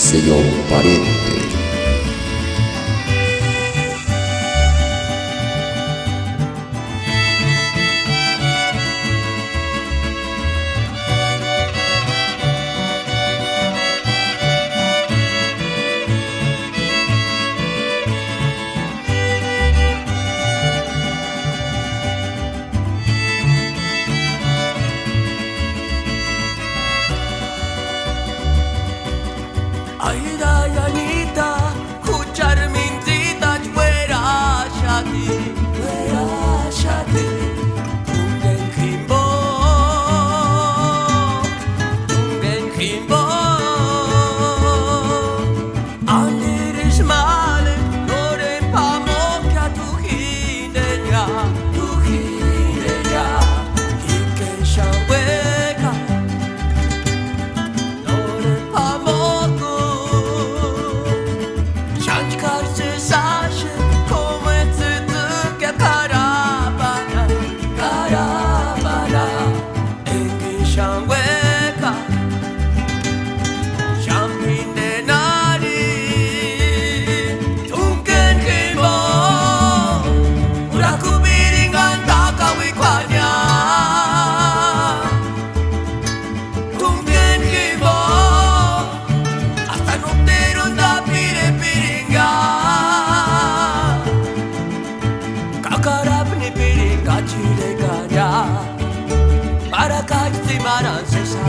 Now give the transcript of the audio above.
sello pariente. Aida y Anita, escuchar mentitas fuera shati, Tungen Kimbo, Aniris male, Loren pamokya tuhineya, Iken shaweka, Loren pamoko. Karşı saşı komettık ya karavana Engin şanweka Şampinde nari Tungen Kimbo Uraku biringan takawikwanya Tungen Kimbo Hasta no te ronda pire Kakarap ni piring kacile kanya Para kajti maran sesa